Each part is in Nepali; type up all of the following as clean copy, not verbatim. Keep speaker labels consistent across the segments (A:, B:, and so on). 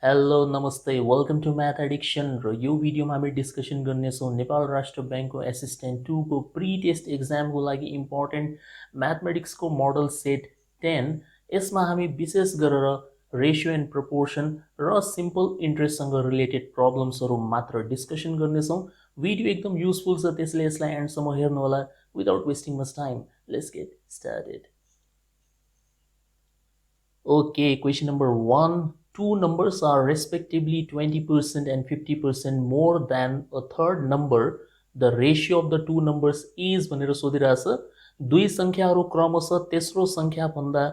A: हेलो नमस्ते वेलकम टु म्याथ एडिक्सन र यो भिडियोमा हामी डिस्कसन गर्नेछौँ नेपाल राष्ट्र ब्याङ्कको एसिस्टेन्ट 2 को प्री टेस्ट एक्जामको लागि इम्पोर्टेन्ट म्याथमेटिक्सको मोडल सेट 10। यसमा हामी विशेष गरेर रेसियो एन्ड प्रपोर्सन र सिम्पल इन्ट्रेस्टसँग रिलेटेड प्रब्लम्सहरू मात्र डिस्कसन गर्नेछौँ। भिडियो एकदम युजफुल छ, त्यसले यसलाई एन्डसम्म हेर्नुहोला। Without wasting much time, let's get started. Okay, question number 1. Two numbers are respectively 20% and 50% more than a third number. The ratio of the two numbers is भनेर सोधिरहेछ। दुई संख्याहरू क्रमशः तेस्रो संख्या भन्दा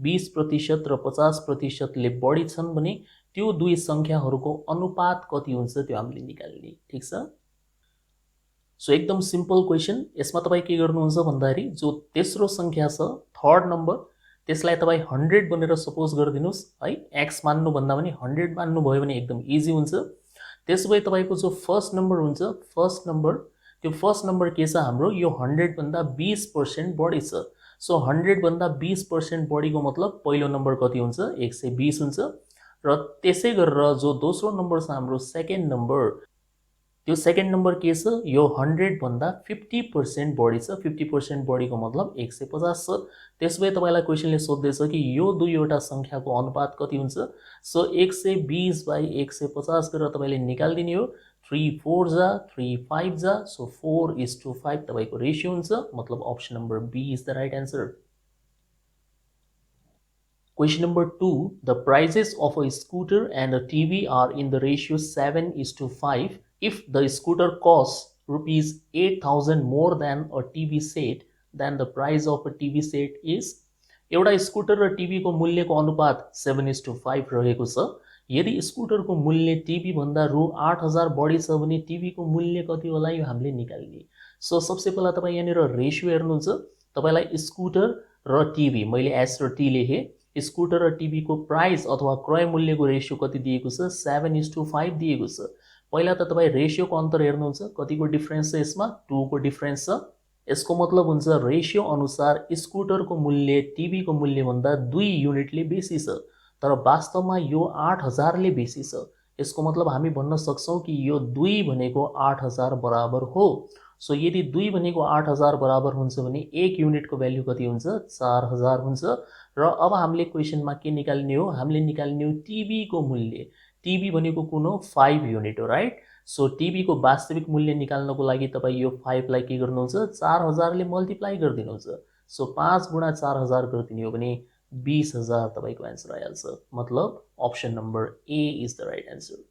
A: 20% र 50% ले बढी छन् भने त्यो दुई संख्याहरूको अनुपात कति हुन्छ त्यो हामीले निकाल्ने। ठीक छ? सो एकदम सिम्पल क्वेशन। यसमा तपाईं के गर्नुहुन्छ भन्दाखेरि जो तेस्रो संख्या छ, थर्ड नम्बर, त्यसलाई तपाईं 100 भनेर सपोज गरिदिनुस् है। एक्स मान्नु भन्दा पनि 100 मान्नु भयो भने एकदम इजी हुन्छ। त्यसोभए तपाईको जो फर्स्ट नम्बर हुन्छ, फर्स्ट नम्बर, त्यो फर्स्ट नम्बर के छ हाम्रो, यो 100 भन्दा 20% बढी छ। सो 100 भन्दा 20% बढीको मतलब पहिलो नम्बर कति हुन्छ, 120 हुन्छ। र त्यसै गरेर जो दोस्रो नम्बर छ हाम्रो सेकेन्ड नम्बर, त्यो सेकेन्ड नम्बर के छ, यो 100 भन्दा 50% बढी छ। 50% बढीको मतलब 150 छ। त्यसोभए तपाईलाई क्वेशनले सोध्दैछ कि यो दुईवटा संख्याको अनुपात कति हुन्छ। सो 120 बाई 150 गरेर तपाईले निकाल्दिने हो। 3 4 जा 3 5 जा, सो 4:5 तपाईको रेशियो हुन्छ। मतलब option number B is the right answer. Question number 2. The prices of a scooter and a TV are in the ratio 7:5. If the scooter costs rupees 8,000 more than a TV set, then the price of a TV set is. एउटा स्कुटर र टिभीको मूल्यको अनुपात 7:5 रहेको छ। यदि स्कुटरको मूल्य टिभी भन्दा रु 8,000 बढी छ भने टिभीको मूल्य कति होला यो हामीले निकाल्ने। सो सबसे पहिला तपाईं यहाँनिर रेशियो हेर्नुहुन्छ। तपाईलाई स्कुटर र टिभी, मैले एस र टी लेखे, स्कुटर र टिभीको प्राइस अथवा क्रय मूल्यको रेशियो कति दिएको छ, 7:5 दिएको छ। पहिला त तपाईं रेशियोको अन्तर हेर्नुहुन्छ, कतिको डिफरेन्स छ यसमा, 2 को डिफरेन्स छ। यसको मतलब हुन्छ रेशियो अनुसार स्कुटरको मूल्य टिभीको मूल्य भन्दा 2 युनिटले बेसी छ। तर वास्तवमा यो 8,000 ले बेसी छ। यसको मतलब हामी भन्न सक्छौं कि यो 2 भनेको 8,000 बराबर हो। सो यदि 2 भनेको 8,000 बराबर हुन्छ भने 1 युनिटको भ्यालु कति हुन्छ, 4,000 हुन्छ। र अब हामीले क्वेशनमा के निकाल्ने हो, हामीले निकाल्ने हो टिभी को मूल्य। टिभी भनेको कुन हो, 5 युनिट हो, राइट। सो टिभी को वास्तविक मूल्य निकाल्नको लागि तपाई यो 5 लाई के गर्नुहुन्छ, 4,000 ले मल्टिप्लाई गरिदिनुहुन्छ। सो 5 गुणा 4,000 गरिदिने हो भने 20,000 तपाईको आन्सर आइहाल्छ। मतलब option number A is the right answer.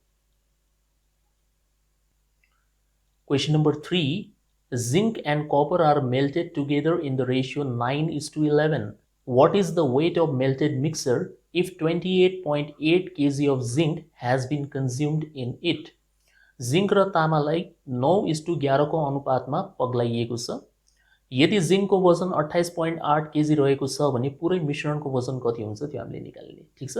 A: Question number 3. Zinc and copper are melted together in the ratio 9:11. What is the weight of melted mixture if 28.8 kg of zinc has been consumed in it? Zinc र तामालाई 9:11 को अनुपातमा पग्लाइएको छ। यदि जिंकको वजन 28.8 केजी रहेको छ भने पुरै मिश्रणको वजन कति हुन्छ त्यो हामीले निकाल्ने। ठीक छ।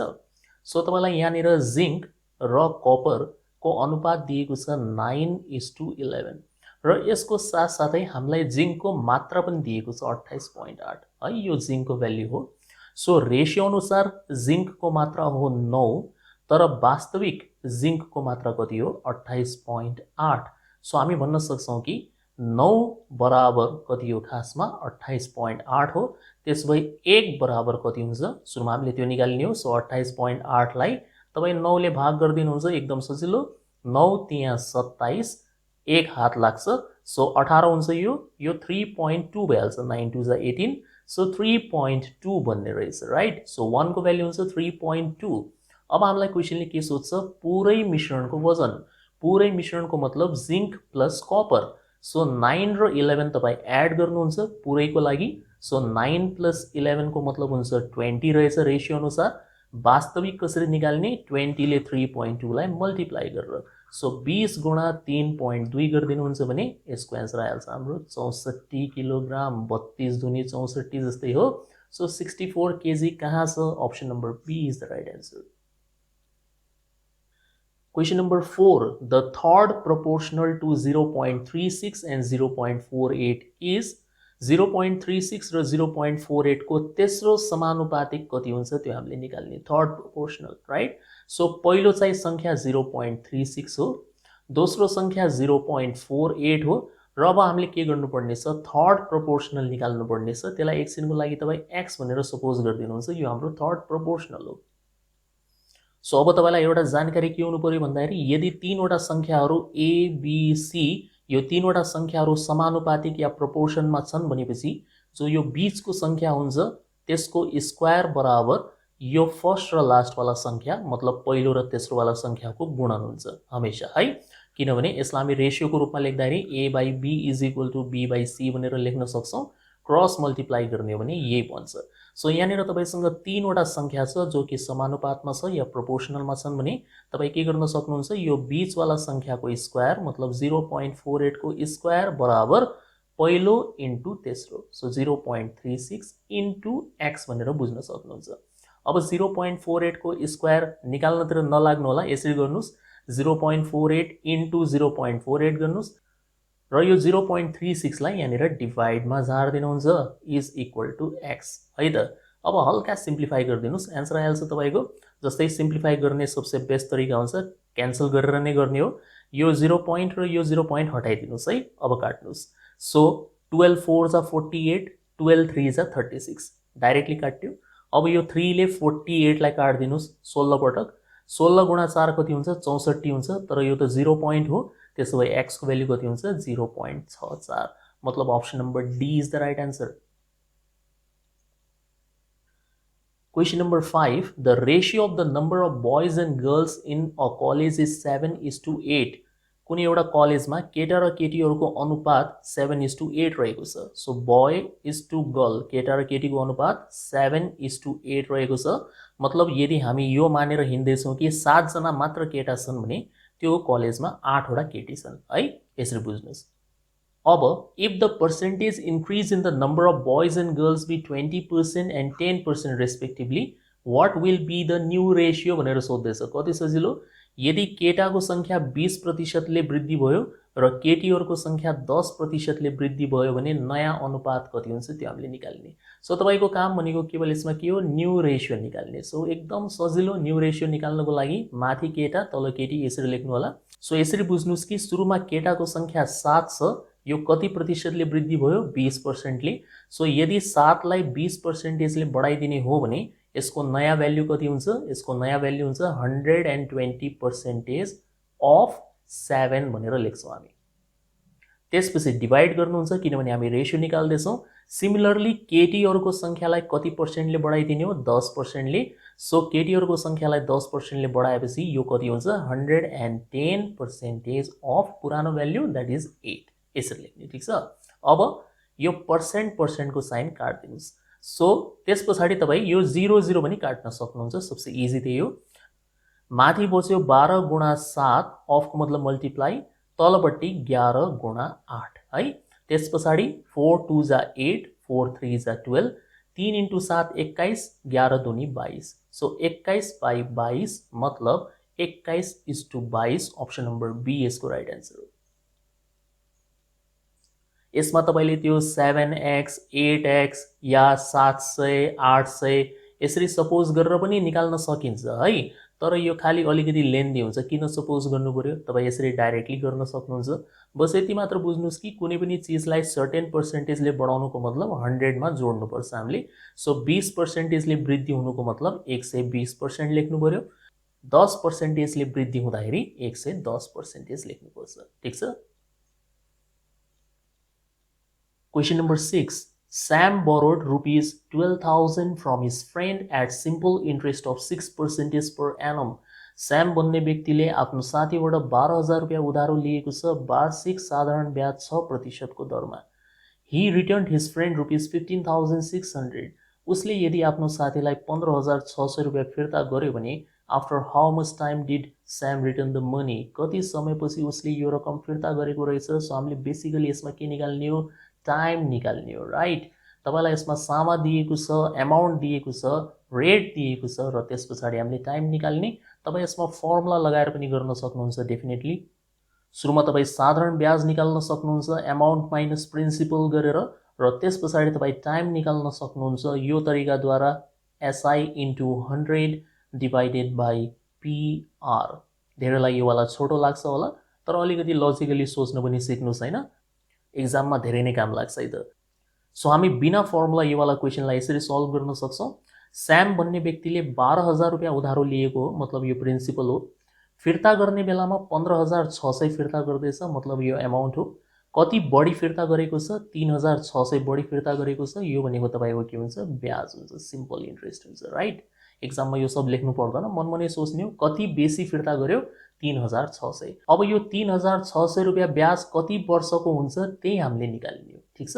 A: सो तपाईलाई यहाँनिर जिंक र कपर को अनुपात दिएको छ 9:11 र यसको साथसाथै हामीलाई जिंकको मात्रा पनि दिएको छ 28.8 है। यो जिंकको भ्यालु हो। सो रेशियो अनुसार जिंकको मात्रा हो 9, तर वास्तविक जिंकको मात्रा कति हो, 28.8। सो हामी भन्न सक्छौं कि 9 बराबर कति हो, खासमा 28.8 हो। त्यसैले 1 बराबर कति हुन्छ, सुरुमा हामीले त्यो निकाल्ने हो। सो 28.8 लाई तपाई 9 ले भाग गर्दिनुहुन्छ, एकदम सजिलो। 9 तिया 27, 1 हात लाग्छ। सो 18 हुन्छ यो 3.2 भइहाल्छ। 9 2 जा 18, सो 3.2 बन्ने रहेछ, राइट। सो 1 को भ्यालु हुन्छ 3.2। अब हामीलाई क्वेशनले के सोध्छ, पुरै मिश्रणको वजन। पुरै मिश्रणको मतलब जिंक प्लस कपर। सो 9 र 11 तपाई एड गर्नुहुन्छ पुरैको लागि। सो 9 प्लस 11 को मतलब हुन्छ 20 रहेछ रेशियो अनुसार। वास्तविक कसरी निकाल्ने, 20 ले 3.2 लाई मल्टिप्लाई गरेर। सो 20 गुणा 3.2 गरिदिनुहुन्छ भने यसको आन्सर आइहाल्छ हाम्रो 64 किलोग्राम। 32 दुनी 64 जस्तै हो। सो 64 केजी कहाँ छ, option number B is the right answer. Question number 4. The third proportional to 0.36 and 0.48 is 0.36 र 0.48 को तेस्रो समानुपातिक कति हुन्छ त्यो हामीले निकाल्ने, थर्ड प्रोपोर्सनल, राइट। सो पहिलो चाहिँ संख्या 0.36 हो, दोस्रो संख्या 0.48 हो, र अब हामीले के गर्नुपर्ने छ, थर्ड प्रोपोर्सनल निकाल्नुपर्ने छ। त्यसलाई एकछिनको लागि तपाईँ x भनेर सपोज गरिदिनुहुन्छ, यो हाम्रो थर्ड प्रोपोर्सनल हो। सो अब तपाईँलाई एउटा जानकारी के हुनु पर्यो भन्दाखेरि यदि तीनवटा संख्याहरू ए बी सी यो तीनवटा संख्याहरू समानुपातिक या प्रोपोर्सनमा छन् भनेपछि जो यो बीचको संख्या हुन्छ त्यसको स्क्वायर बराबर यो फर्स्ट र लास्ट वाला संख्या मतलब पहिलो र तेस्रो वाला संख्याको गुणन हुन्छ हमेशा है। किनभने यसलाई हामी रेशियोको रूपमा लेख्दाखेरि a by b is equal to b by c भनेर लेख्न सक्छौं, क्रस मल्टिप्लाई गर्ने हो भने यही बन्छ। सो यहाँनिर तपाईसँग तीनवटा संख्या छ जो कि समानुपातमा छ या प्रोपोर्सनलमा छन् भने तपाई के गर्न सक्नुहुन्छ, यो बीचवाला संख्याको स्क्वायर मतलब 0.48 को स्क्वायर बराबर पहिलो इन्टु तेस्रो, सो 0.36 इन्टु x भनेर बुझ्न सक्नुहुन्छ। अब 0.48 को स्क्वायर निकाल्नतिर नलाग्नु होला, यसरी गर्नुस् 0.48 इन्टु 0.48 गर्नुस् र यो 0.36 लाई यहाँनिर डिवाइडमा झार्दिनुहुन्छ इज इक्वल टु x है त। अब हल्का सिम्प्लिफाई गरिदिनुस्, एन्सर आइहाल्छ तपाईको। जस्तै सिम्प्लिफाई गर्ने सबसे बेस्ट तरिका हुन्छ क्यान्सल गरेर नै गर्ने हो। यो 0 पॉइंट र यो 0 पॉइंट हटाइदिनुस् है, अब काट्नुस्। सो 12 4 जा 48, 12 3 जा 36 डाइरेक्टली काट्यो। अब यो 3 ले 48 लाई काट्दिनुस् 16 पटक, 16 गुणा 4 कति हुन्छ 64 हुन्छ, तर यो त 0 पॉइंट हो, त्यसो भए x को भ्यालु कति हुन्छ 0.64, मतलब option number D is the right answer. Question number 5. The ratio of the number of boys and girls in a college is 7:8. कुनै एउटा कलेजमा केटा र केटीहरूको अनुपात 7:8 रहेको छ। So boy is to girl, केटा र केटीको अनुपात 7:8 रहेको छ। मतलब यदि हामी यो मानेर हिँड्दैछौँ कि 7 जना मात्र केटा छन् भने त्यो कलेजमा 8 वटा केटी छन् है, यसरी बुझ्नुस्। अब if the percentage increase in the number of boys and girls be 20% and 10% respectively, what will be the new ratio भनेर सोध्दैछ। कति सजिलो, यदि केटाको संख्या 20% ले वृद्धि भयो र केटीहरूको संख्या 10% ले वृद्धि भयो भने नयाँ अनुपात कति हुन्छ त्यो हामीले निकाल्ने। सो तपाईको काम भनेको केवल यसमा के हो, न्यू रेशियो निकाल्ने। सो एकदम सजिलो, न्यू रेशियो निकाल्नको लागि माथि केटा तल केटी यसरी लेख्नु होला। सो यसरी बुझ्नुस् कि सुरुमा केटाको संख्या 7 छ, यो कति प्रतिशतले वृद्धि भयो 20% ले। सो यदि 7 लाई 20% ले बढाइदिने हो भने यसको नयाँ भ्यालु कति हुन्छ, यसको नयाँ भ्यालु हुन्छ 120% अफ 7 भनेर लेख्छौं हामी। त्यसपछि डिवाइड गर्नुहुन्छ किनभने हामी रेशियो निकाल्दैछौं। सिमिलरली केटीहरूको संख्यालाई कति पर्सेन्टले बढाइदिने हो 10% ले। सो केटीहरूको संख्यालाई 10% ले बढाएपछि यो कति हुन्छ 110% अफ पुरानो भ्यालु दैट इज 8, यसरी लेख्ने, ठीक छ। अब यो पर्सेन्ट को साइन काट्दिनुस्। सो त्यसपछि तपाई यो 0 0 पनि काट्न सक्नुहुन्छ, सबसे इजी त्यही हो। माथि बस्यो 12 गुणा 7 अफ को मतलब मल्टिप्लाई, तलपट्टि 11 गुणा 8 है। त्यसपछि 4 2 जा 8, 4 3 जा 12, 3 into 7 21, 11 दूनी 22। सो 21/22 मतलब 21:22, ऑप्शन नंबर बी यसको राइट आन्सर हो। यसमा तपाईले त्यो 7x 8x या 700 800 यसरी सपोज गरेर पनि निकाल्न सकिन्छ है, तर यो खाली अलिकति लेन्दी हुन्छ। किन सपोज गर्नु पर्यो, तपाई यसरी डाइरेक्टली गर्न सक्नुहुन्छ। बस यति मात्र बुझ्नुस् कि कुनै पनि चीजलाई सर्टेन पर्सेन्टेज ले बढाउनुको मतलब 100 मा जोड्नु पर्छ हामीले। सो 20% ले वृद्धि हुनुको मतलब 120% लेख्नु पर्यो, 10% ले वृद्धि हुँदाखेरि 110% लेख्नु पर्छ, ठीक छ। Question number 6. Sam borrowed rupees 12,000 from his friend at simple interest of 6% per annum. Sam भन्ने व्यक्तिले आफ्नो साथीबाट 12,000 रुपैयाँ उधारो लिएको छ, वार्षिक साधारण ब्याज 6% को दरमा। He returned his friend rupees 15,600. उसले यदि आफ्नो साथीलाई 15,600 रुपैयाँ फिर्ता गर्यो भने after how much time did Sam return the money? कति समयपछि उसले यो रकम फिर्ता गरेको रहेछ। सो हामीले बेसिकली यसमा के निकाल्ने हो, टाइम निकाल्ने हो, राइट। तपाईलाई यसमा सामा दिएको छ, अमाउन्ट दिएको छ, रेट दिएको छ र त्यसपछि हामीले टाइम निकाल्ने। तपाई यसमा फर्मुला लगाएर पनि गर्न सक्नुहुन्छ डेफिनेटली। सुरुमा तपाई साधारण ब्याज निकाल्न सक्नुहुन्छ, अमाउन्ट माइनस प्रिन्सिपल गरेर, र त्यस पछाडि तपाईँ टाइम निकाल्न सक्नुहुन्छ यो तरिकाद्वारा SI into 100 divided by PR। धेरैलाई यो वाला छोटो लाग्छ होला, तर अलिकति लजिकली सोच्न पनि सिक्नुहोस् हैन, एक्जाममा धेरै नै काम लाग्छ है त। सो हामी बिना फर्मुला यो वाला क्वेसनलाई यसरी सल्भ गर्न सक्छौं। स्याम भन्ने व्यक्तिले 12,000 रुपियाँ उधारो लिएको हो, मतलब यो प्रिन्सिपल हो। फिर्ता गर्ने बेलामा 15,600 फिर्ता गर्दैछ, मतलब यो एमाउन्ट हो। कति बढी फिर्ता गरेको छ? 3,600 बढी फिर्ता गरेको छ। यो भनेको तपाईको के हुन्छ? ब्याज हुन्छ, सिम्पल इन्ट्रेस्ट हुन्छ, राइट। एक्जाममा यो सब लेख्नु पर्दैन, मनमनै सोच्ने हो। कति बेसी फिर्ता गर्यो? 3,600। अब यो 3,600 रुपियाँ ब्याज कति वर्षको हुन्छ त्यही हामीले निकाल्ने हो, ठीक छ।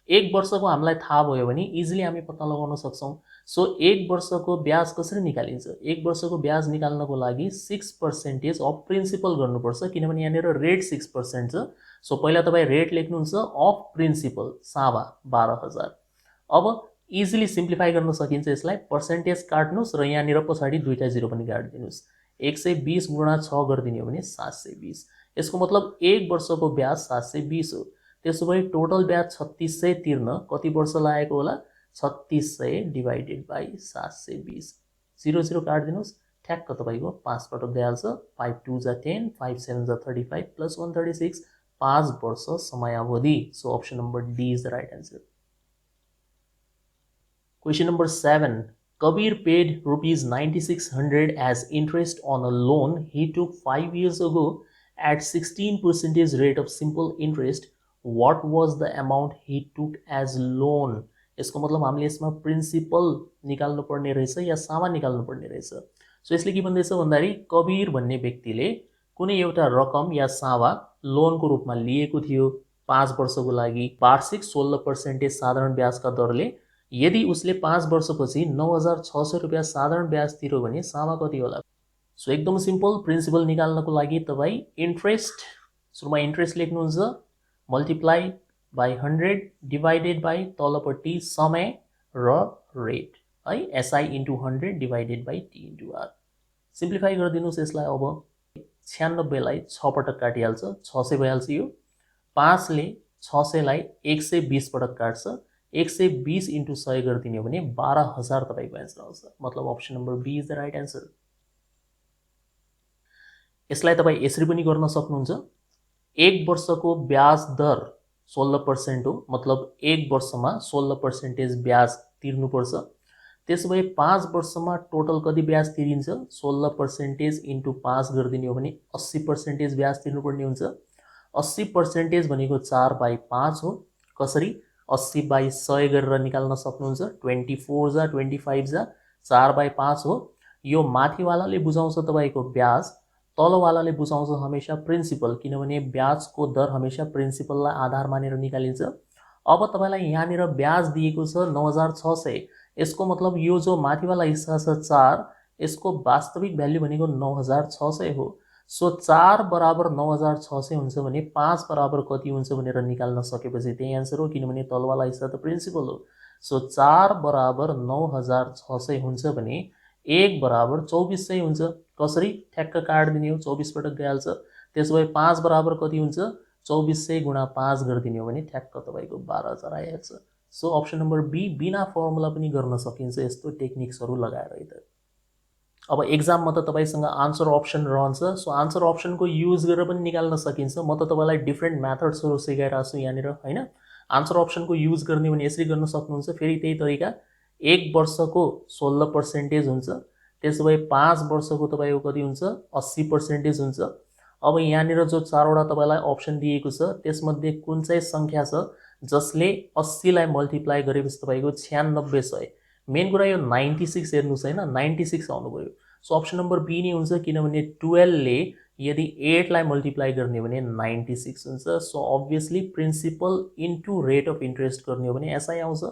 A: एक वर्षको हामीलाई थाहा भयो भने इजिली हामी पत्ता लगाउन सक्छौं। सो एक वर्षको ब्याज कसरी निकालिन्छ? एक वर्षको ब्याज निकाल्नको लागि 6% अफ प्रिन्सिपल गर्नुपर्छ, किनभने यहाँनिर रेट 6% छ। सो पहिला तपाईँ रेट लेख्नुहुन्छ अफ प्रिन्सिपल, सावा 12,000। अब इजिली सिम्प्लिफाई गर्न सकिन्छ यसलाई। पर्सेन्टेज काट्नुहोस् र यहाँनिर पछाडि दुईटा जिरो पनि काटिदिनुहोस्। 120 गुणा 6 गरिदिने हो भने 720। यसको मतलब एक वर्षको ब्याज 720 हो। त्यसो भए टोटल ब्याज 3600 तिर्न कति वर्ष लागेको होला? 3600 डिभाइडेड बाई 720। 0 काटिदिनुहोस्, ठ्याक्क तपाईको 5 पटक गइहाल्छ। 5 2 जा 10, 5 7 जा 35 प्लस 136, 5 वर्ष समयावधि। So option number D is the right answer. Question number 7. Kabir paid rupees 9600 as interest on a loan he took 5 years ago at 16% rate of simple interest. What was the amount he took as loan? यसको मतलब हामीले यसमा प्रिन्सिपल निकाल्नु पर्ने रहेछ या सामा निकाल्नु पर्ने रहेछ। सो यसले के भन्दैछ भन्दाखेरि कबीर भन्ने व्यक्तिले कुनै एउटा रकम या सावा लोनको रूपमा लिएको थियो 5 वर्षको लागि वार्षिक 16% साधारण ब्याजका दरले। यदि उसले 5 वर्षपछि 9,600 रुपियाँ साधारण ब्याज तिर्यो भने सामा कति होला? सो एकदम सिम्पल, प्रिन्सिपल निकाल्नको लागि तपाईँ इन्ट्रेस्ट, सुरुमा इन्ट्रेस्ट लेख्नुहुन्छ, मल्टिप्लाई बाई 100 डिभाइडेड बाई तलपट्टि समय र रेट है, SI into 100 divided by T into R। Simplify गरिदिनुहोस् यसलाई। अब 96 लाई 6 पटक काटिहाल्छ, 600 भइहाल्छ यो। 5 ले 600 लाई 120 पटक काट्छ, 120 into 100 गरिदिने हो भने 12,000 तपाईको एन्सर आउँछ। मतलब option number B is the right answer. यसलाई तपाईँ यसरी पनि गर्न सक्नुहुन्छ। एक वर्षको ब्याज दर 16% हो, मतलब एक वर्षमा 16% ब्याज तिर्नुपर्छ। त्यसो भए 5 वर्षमा टोटल कति ब्याज तिरिन्छ? 16% इन्टु 5 गरिदिने हो भने 80% ब्याज तिर्नुपर्ने हुन्छ। 80% भनेको 4/5 हो। कसरी? 80/100 गरेर निकाल्न सक्नुहुन्छ। 24 जा 25 जा 4/5 हो। यो माथिवालाले बुझाउँछ तपाईको ब्याज, तलवालाले बुझाउँछ हमेशा प्रिन्सिपल, किनभने ब्याजको दर हमेशा प्रिन्सिपललाई आधार मानेर निकालिन्छ। अब तपाईलाई यहाँनिर ब्याज दिएको छ 9,600। यसको मतलब यो जो माथिवाला हिस्सा छ 4, यसको वास्तविक भ्यालु भनेको 9,600 हो। सो 4 बराबर 9,600 हुन्छ भने 5 बराबर कति हुन्छ भनेर निकाल्न सकेपछि त्यही एन्सर हो, किनभने तलवाला हिस्सा त प्रिन्सिपल हो। सो 4 बराबर 9,600 हुन्छ भने 1 बराबर 2400 हुन्छ। कसरी? ठ्याक्क काट्दिने हो, 24 पटक गइहाल्छ। त्यसो भए 5 बराबर कति हुन्छ? 2400 गुणा 5 गरिदिने हो भने ठ्याक्क तपाईको 12,000 आइहाल्छ। सो अप्सन नम्बर बी बिना फर्मुला पनि गर्न सकिन्छ यस्तो टेक्निक्सहरू लगाएर है त। अब एक्जाममा त तपाईसँग आन्सर अप्सन रहन्छ। सो आन्सर अप्सनको युज गरेर पनि निकाल्न सकिन्छ। म त तपाईलाई डिफ्रेन्ट मेथड्सहरू सिकाइरहेको छु यहाँनिर हैन। आन्सर अप्सनको युज गर्ने भने यसरी गर्न सक्नुहुन्छ, फेरि त्यही तरिका। एक वर्षको 16% हुन्छ, त्यसो भए 5 वर्षको तपाईको कति हुन्छ? 80% हुन्छ। अब यहाँनिर जो 4 वटा तपाईलाई अप्सन दिएको छ त्यसमध्ये कुन चाहिँ संख्या छ जसले 80 लाई मल्टिप्लाई गरेपछि तपाईको 9600। मेन कुरा यो 96 हेर्नुस् हैन, 96 आउनु भयो। सो अप्सन नम्बर बी नै हुन्छ, किनभने 12 ले यदि 8 लाई मल्टिप्लाई गर्ने हो भने 96 हुन्छ। So obviously principal into rate of interest गर्ने हो भने एसआई आउँछ।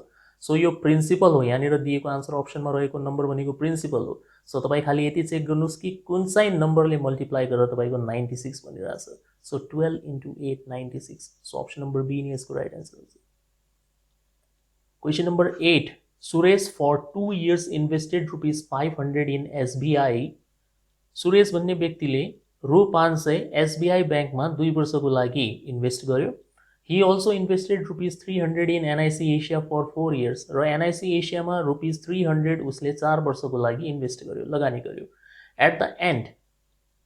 A: सो यो प्रिन्सिपल हो, यहाँनिर दिएको आन्सर अप्सनमा रहेको नम्बर भनेको प्रिन्सिपल हो। सो तपाईँ खाली यति चेक गर्नुहोस् कि कुन चाहिँ नम्बरले मल्टिप्लाई गरेर तपाईको 96 भनिरहेछ। So 12 into 8 96। So option number B नै यसको राइट आन्सर हुन्छ। Question number 8. Suresh for 2 years invested ₹500 in SBI। Suresh भन्ने व्यक्तिले रु 500 SBI ब्याङ्कमा 2 वर्षको लागि इन्भेस्ट गर्यो। He also invested rupees 300 in NIC Asia for 4 years र NIC Asia मा rupees 300 उसले 4 वर्षको लागि इन्भेस्ट गर्यो, लगानी गर्यो. At the end,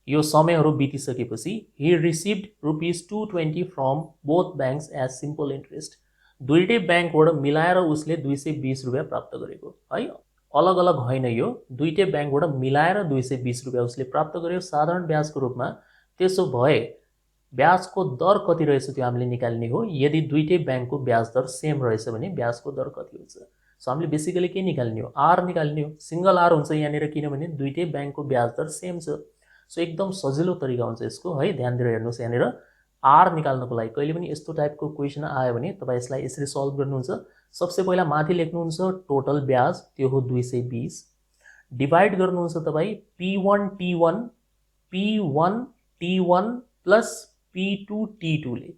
A: यो समयहरू बितिसकेपछि he received rupees 220 from both banks as simple interest. दुईटै ब्याङ्कबाट मिलाएर उसले 220 रुपियाँ प्राप्त गरेको है, अलग अलग होइन यो, दुईटै ब्याङ्कबाट मिलाएर 220 रुपियाँ उसले प्राप्त गर्यो साधारण ब्याजको रूपमा. त्यसो भए ब्याजको दर कति रहेछ त्यो हामीले निकाल्ने हो. यदि दुईटै ब्याङ्कको ब्याज दर सेम रहेछ भने ब्याजको दर कति हुन्छ. सो हामीले बेसिकली के निकाल्ने हो, आर निकाल्ने हो. सिंगल आर हुन्छ यहाँनिर किनभने दुईटै ब्याङ्कको ब्याज दर सेम छ. सो एकदम सजिलो तरिका हुन्छ यसको है. ध्यान दिएर हेर्नुहोस्, यहाँनिर आर निकाल्नको लागि कहिले पनि यस्तो टाइपको क्वेसन आयो भने तपाईँ यसलाई यसरी सल्भ गर्नुहुन्छ. सबसे पहिला माथि लेख्नुहुन्छ टोटल ब्याज, त्यो हो 220, डिभाइड गर्नुहुन्छ तपाईँ P1 T1 plus P2 T2 ले,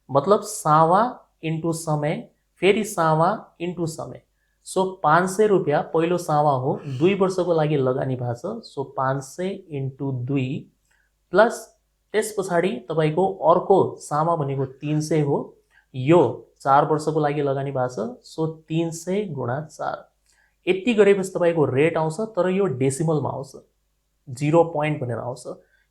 A: मतलब सावा इन्टु समय फेरि सावा इन्टु समय. सो 500 रुपियाँ पहिलो सावा हो, 2 वर्षको लागि लगानी भएको छ. सो 500 इन्टु 2 प्लस त्यस पछाडि तपाईँको अर्को सामा भनेको 300 हो, यो 4 वर्षको लागि लगानी भएको छ. सो 300 गुणा 4. यति गरेपछि तपाईँको रेट आउँछ, तर यो डेसिमलमा आउँछ, 0 पोइन्ट भनेर आउँछ.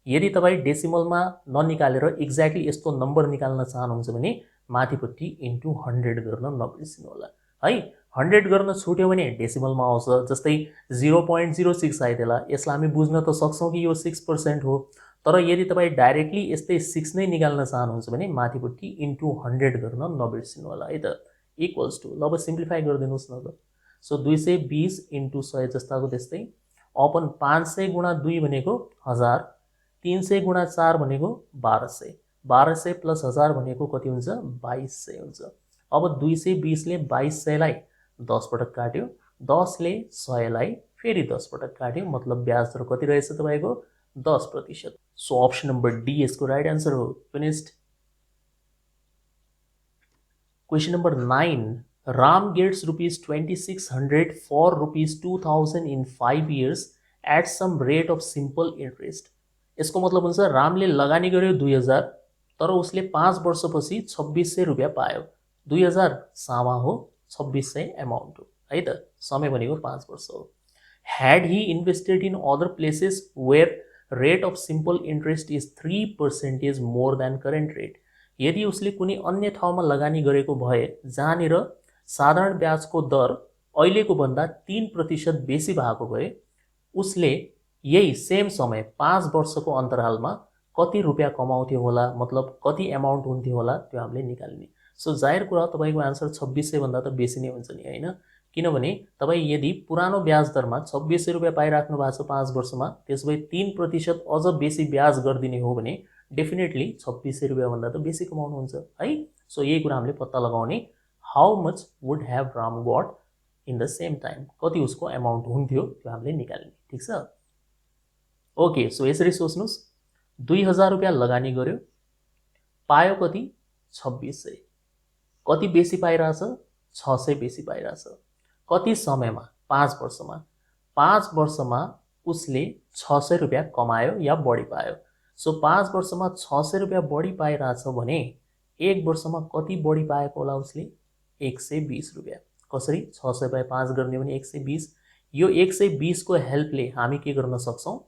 A: यदि तपाईँ डेसिमलमा ननिकालेर एक्ज्याक्टली यस्तो नम्बर निकाल्न चाहनुहुन्छ भने माथिपट्टि इन्टु 100 गर्न नबिर्सिनु होला है. 100 गर्न छुट्यो भने डेसिमलमा आउँछ. जस्तै 0.06 आइदेला, यसलाई हामी बुझ्न त सक्छौँ कि यो 6% हो, तर यदि तपाईँ डाइरेक्टली यस्तै 6 नै निकाल्न चाहनुहुन्छ भने माथिपट्टि इन्टु 100 गर्न नबिर्सिनु होला है त. इक्वल्स टु, ल अब सिम्प्लिफाई गरिदिनुहोस् न त. सो 220 इन्टु 100 जस्ताको त्यस्तै, अपन 500 गुणा 2 भनेको 1000, 300 गुणा 4 भनेको 1200, 1200 प्लस 1000 भनेको कति हुन्छ, 2200 हुन्छ. अब 220 ले 2200 लाई 10 पटक काट्यो, 10 ले 100 लाई फेरि 10 पटक काट्यो, मतलब ब्याज दर कति रहेछ तपाईँको 10%. सो अप्सन नम्बर डी यसको राइट आन्सर हो. Finished. Question number 9. Ram gets rupees 2600 for rupees 2000 in 5 years at some rate of simple interest. यसको मतलब हुन्छ रामले लगानी गर्यो 2000, तर उसले 5 वर्षपछि 2600 रुपियाँ पायो. 2000 सावा हो, 2600 एमाउन्ट हो है त. समय भनेको 5 वर्ष हो. Had he invested in other places where rate of simple interest is 3% more than current rate, यदि उसले कुनै अन्य ठाउँमा लगानी गरेको भए जहाँनिर साधारण ब्याजको दर अहिलेको भन्दा 3% बेसी भएको भए उसले यही सेम समय 5 वर्षको अन्तरालमा कति रुपियाँ कमाउँथ्यो होला, मतलब कति एमाउन्ट हुन्थ्यो होला, त्यो हामीले निकाल्ने. सो जाहिर कुरा तपाईँको आन्सर 2600 भन्दा त बेसी नै हुन्छ नि हैन, किनभने तपाईँ यदि पुरानो ब्याज दरमा 2600 रुपियाँ पाइराख्नु भएको छ 5 वर्षमा, त्यसभए 3% अझ बेसी ब्याज गरिदिने हो भने डेफिनेटली 2600 रुपियाँ भन्दा त बेसी कमाउनुहुन्छ है. सो यही कुरा हामीले पत्ता लगाउने. How much would have Ram got in the same time, कति उसको एमाउन्ट हुन्थ्यो त्यो हामीले निकाल्ने. ठिक छ. ओके, सो यसरी सोच्नुहोस्, 2000 रुपियाँ लगानी गर्यो, पायो कति 2600, कति बेसी पाइरहेछ 600 बेसी पाइरहेछ. कति समयमा, 5 वर्षमा. 5 वर्षमा उसले 600 रुपियाँ कमायो या बढी पायो. सो 5 वर्षमा 600 रुपियाँ बढी पाइरहेछ भने 1 वर्षमा कति बढी पाएको होला उसले, 120 रुपियाँ. कसरी, 600 बाई 5 गर्ने भने 120. यो 120 को हेल्पले हामी के गर्न सक्छौँ,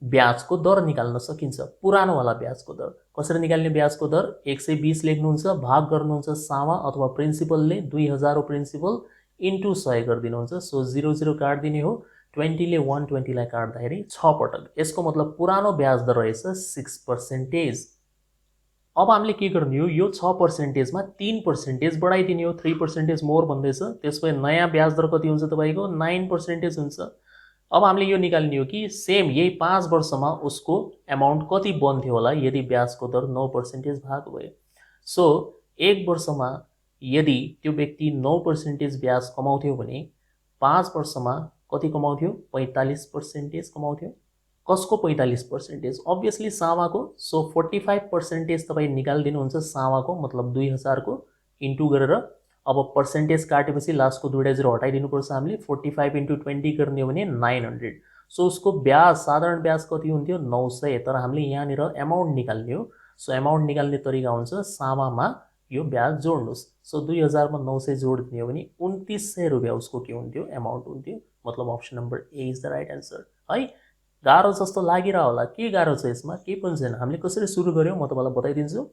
A: ब्याजको दर निकाल्न सकिन्छ, पुरानोवाला ब्याजको दर. कसरी निकाल्ने ब्याजको दर, 120 लेख्नुहुन्छ, भाग गर्नुहुन्छ सामा अथवा प्रिन्सिपलले, 2000 हो प्रिन्सिपल, इन्टु 100 गरिदिनुहुन्छ. सो 0 काट्दिने हो, 20 ले 120 लाई काट्दाखेरि 6 पटक. यसको मतलब पुरानो ब्याज दर रहेछ 6%. अब हामीले के गर्ने हो, यो 6%मा 3% बढाइदिने हो, 3% मोर भन्दैछ. त्यसपछि नयाँ ब्याज दर कति हुन्छ तपाईँको, 9% हुन्छ. अब हामीले यो निकाल्ने हो कि सेम यही 5 वर्षमा उसको एमाउन्ट कति बन्थ्यो होला यदि ब्याजको दर 9% भएको भए. सो 1 वर्षमा यदि त्यो व्यक्ति 9% ब्याज कमाउँथ्यो भने 5 वर्षमा कति कमाउँथ्यो, 45% कमाउँथ्यो. कसको 45%, अभियसली सावाको. सो 45% तपाईँ निकालिदिनुहुन्छ सावाको, मतलब 2000 को इन्टु गरेर. अब पर्सेन्टेज काटेपछि लास्टको दुईटा 0 हटाइदिनुपर्छ हामीले. 45 इन्टु 20 गर्ने हो भने 900. सो उसको ब्याज, साधारण ब्याज कति हुन्थ्यो, 900. तर हामीले यहाँनिर एमाउन्ट निकाल्ने हो. सो एमाउन्ट निकाल्ने तरिका हुन्छ सावामा यो ब्याज जोड्नुहोस्। सो 2000 मा 900 जोड दिने हो भने 2900 रुपैयाँ उसको के हुन्थ्यो, एमाउन्ट हुन्थ्यो। मतलब option number A is the right answer है। गाह्रो जस्तो लागिरह होला, के गाह्रो छ यसमा, केही पनि छैन। हामीले कसरी सुरु गर्यौँ म तपाईँलाई बताइदिन्छु।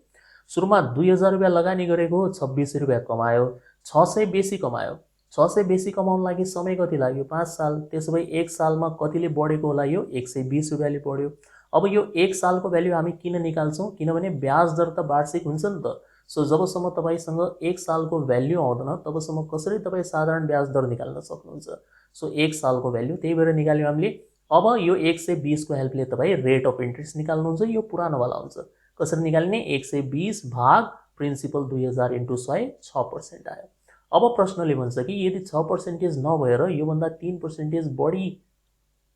A: सुरुमा 2000 रुपैयाँ लगानी गरेको, 2600 रुपैयाँ कमायो, 600 बेसी कमायो। 600 बेसी कमाउन लागि समय कति लाग्यो, 5 साल। त्यसो भए 1 सालमा कतिले बढेको होला, यो 120 रुपैयाँले बढ्यो। अब यो 1 सालको भ्याल्यु हामी किन निकाल्छौँ, किनभने ब्याज दर त वार्षिक हुन्छ नि त। सो जबसम्म तपाईँसँग 1 सालको भ्याल्यु आउँदैन तबसम्म कसरी तपाईँ साधारण ब्याज दर निकाल्न सक्नुहुन्छ। सो 1 सालको भ्याल्यु, त्यही भएर निकाल्यौँ हामीले। अब यो 120 को हेल्पले तपाईँ रेट अफ इन्ट्रेस्ट निकाल्नुहुन्छ। यो पुरानोवाला हुन्छ। कसरी निकाल्ने, 120 भाग प्रिन्सिपल 2000 इन्टु 100, 6% आयो। अब प्रश्नले भन्छ कि यदि 6% नभएर योभन्दा 3% बढी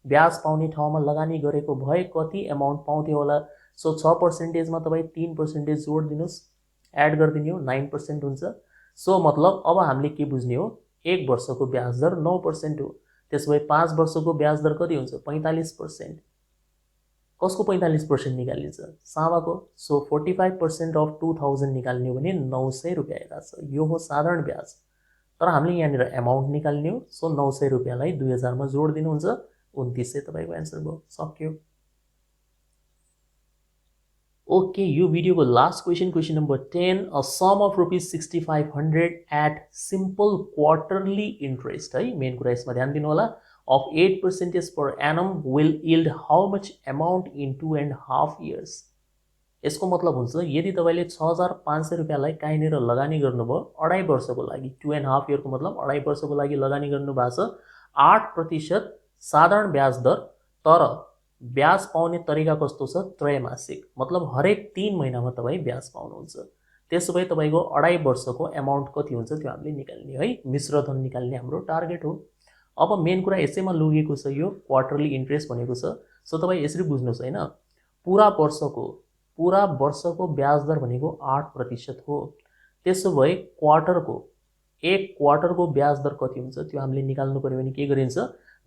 A: ब्याज पाउने ठाउँमा लगानी गरेको भए कति एमाउन्ट पाउँथ्यो होला। सो 6% मा तपाईँ 3% जोड दिनुहोस्, एड गरिदिने हो, 9% हुन्छ। सो मतलब अब हामीले के बुझ्ने हो, 1 वर्षको ब्याज दर 9% हो। त्यसो भए 5 वर्षको ब्याज दर कति हुन्छ, 45%। कसको 45% निकालिन्छ, सावाको। सो 45% अफ 2000 निकाल्ने हो भने 900 रुपैयाँ आइरहेको छ। यो हो साधारण ब्याज। तर हामीले यहाँनिर एमाउन्ट निकाल्ने हो। सो 900 रुपैयाँलाई 2000 मा जोड दिनुहुन्छ, 2900 तपाईँको एन्सर भयो, सक्यो। ओके, यो भिडियोको last question, question number 10, a sum of ₹6500 at simple quarterly interest है। मेन कुरा यसमा ध्यान दिनु होला। of 8% per annum will yield how much amount in 2.5 years। यसको मतलब हुन्छ यदि तपाईले 6500 रुपैयाँलाई काहीँनिर लगानी गर्नुभयो 2.5 वर्षको लागि, 2.5 इयरको मतलब 2.5 वर्षको लागि लगानी गर्नु भएको छ, 8% साधारण ब्याज दर। तर ब्याज पाउने तरिका कस्तो छ, त्रैमासिक। मतलब हरेक 3 महिनामा तपाईँ ब्याज पाउनुहुन्छ। त्यसो भए तपाईको 2.5 वर्षको एमाउन्ट कति हुन्छ त्यो हामीले निकाल्ने है। मिश्रधन निकाल्ने हाम्रो टार्गेट हो। अब मेन कुरा यसैमा लुगेको छ, यो क्वार्टरली इन्ट्रेस्ट भनेको छ। सो तपाईँ यसरी बुझ्नुहोस् हैन, पुरा वर्षको ब्याज दर भनेको 8% हो। त्यसो भए क्वार्टरको, एक क्वार्टरको ब्याज दर कति हुन्छ त्यो हामीले निकाल्नु पर्यो भने के गरिन्छ,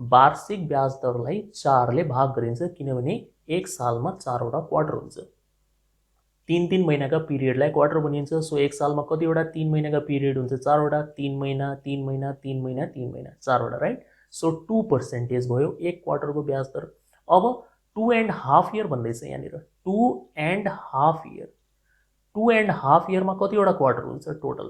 A: वार्षिक ब्याज दरलाई 4 ले भाग गरिन्छ। किनभने एक सालमा 4 वटा क्वार्टर हुन्छ। 3-3 महिनाका पिरियडलाई क्वार्टर भनिन्छ। सो एक सालमा कतिवटा 3 महिनाका पिरियड हुन्छ, 4 वटा। 3 महिना 3 महिना 3 महिना 3 महिना, 4 वटा, राइट। सो 2% भयो एक क्वार्टरको ब्याज दर। अब 2.5 इयर भन्दैछ यहाँनिर, 2.5 इयर। 2.5 इयरमा कतिवटा क्वार्टर हुन्छ टोटल,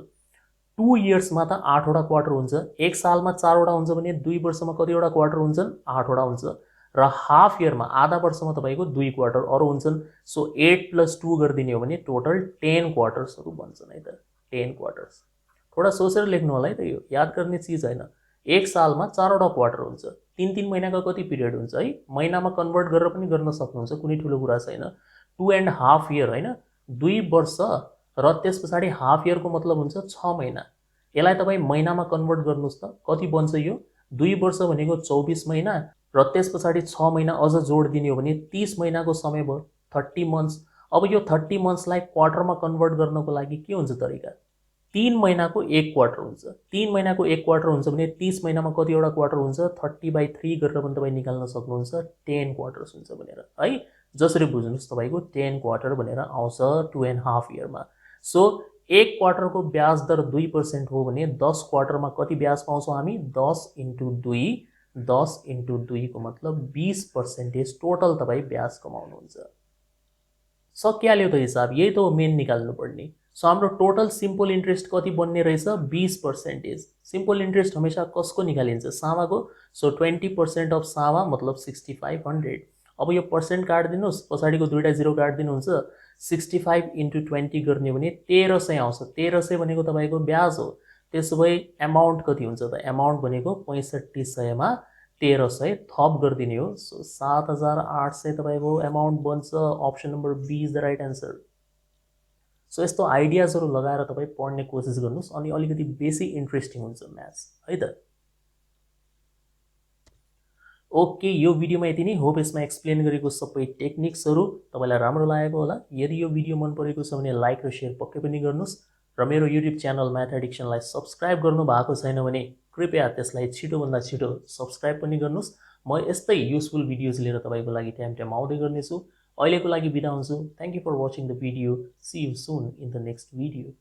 A: 2 इयर्समा त 8 वटा क्वार्टर हुन्छ। एक सालमा 4 वटा हुन्छ भने 2 वर्षमा कतिवटा क्वार्टर हुन्छन्, 8 वटा हुन्छ। र हाफ इयरमा, आधा वर्षमा तपाईको 2 क्वार्टर अरु हुन्छन्। सो 8 + 2 गरिदिने हो भने टोटल 10 क्वार्टर्सहरु बन्छन् है त, 10 क्वार्टर्स। थोडा सोचेर लेख्नु होला है त, यो याद गर्ने चीज हैन। एक सालमा 4 वटा क्वार्टर हुन्छ, 3-3 महिनाको कति पिरियड हुन्छ है, महिनामा कन्भर्ट गरेर पनि गर्न सक्नुहुन्छ, कुनै ठुलो कुरा छैन। 2.5 इयर हैन, 2 वर्ष र त्यसपछि हाफ इयरको मतलब हुन्छ 6 महिना। यसलाई तपाईँ महिनामा कन्भर्ट गर्नुहोस् त, कति बन्छ यो, 2 वर्ष भनेको 24 महिना र त्यसपछि 6 महिना अझ जोड दिने हो भने 30 महिनाको समय भयो, 30 मन्थ्स। अब यो 30 मन्थ्सलाई क्वार्टरमा कन्भर्ट गर्नको लागि के हुन्छ तरिका, 3 महिनाको एक क्वार्टर हुन्छ। 3 महिनाको एक क्वार्टर हुन्छ भने 30 महिनामा कतिवटा क्वार्टर हुन्छ, 30/3 गरेर पनि तपाईँ निकाल्न सक्नुहुन्छ, 10 क्वार्टर्स हुन्छ भनेर है। जसरी बुझ्नुहोस् तपाईको 10 क्वार्टर भनेर आउँछ 2.5 इयरमा। सो एक क्वार्टरको ब्याज दर 2% हो भने 10 क्वार्टरमा कति ब्याज पाउँछौँ हामी, 10 × 2, 10 × 2 को मतलब 20% टोटल तपाईँ ब्याज कमाउनुहुन्छ। सकिहाल्यो त हिसाब, यही त हो मेन निकाल्नु पर्ने। सो हाम्रो टोटल सिम्पल इन्ट्रेस्ट कति बन्ने रहेछ, 20%। सिम्पल इन्ट्रेस्ट हमेशा कसको निकालिन्छ, सावाको। सो 20% अफ सावा मतलब 6500। अब यो पर्सेन्ट काट्दिनुस्, पछाडिको दुईटा 0 काट्दिनुहुन्छ। 65 × 20 गर्ने भने 1300 आउँछ। 1300 भनेको तपाईको ब्याज हो। त्यसो भए एमाउन्ट कति हुन्छ त, एमाउन्ट भनेको 6500 मा 1300 थप गरिदिने हो। सो 7800 तपाईको एमाउन्ट बन्छ। Option number B is the right answer. So यस्तो आइडियाजहरु लगाएर तपाईँ पढ्ने कोसिस गर्नुस्, अनि अलिकति बेसी इन्ट्रेस्टिङ हुन्छ म्याथ्स है त। ओके, यो भिडियोमा यति नै। होप यसमा एक्सप्लेन गरेको सबै टेक्निक्सहरु तपाईलाई राम्रो लागेको होला। यदि यो भिडियो मन परेको छ भने लाइक र शेयर पक्कै पनि गर्नुस्, र मेरो युट्युब च्यानल म्याथ एडिक्सनलाई सब्स्क्राइब गर्नु भएको छैन भने कृपया त्यसलाई छिटोभन्दा छिटो सब्स्क्राइब पनि गर्नुस्। म यस्तै युजफुल भिडियोज लिएर तपाईको लागि टाइम आउँदै गर्नेछु। अहिलेको लागि बिदा हुन्छु। Thank you for watching the video. See you soon in the next video.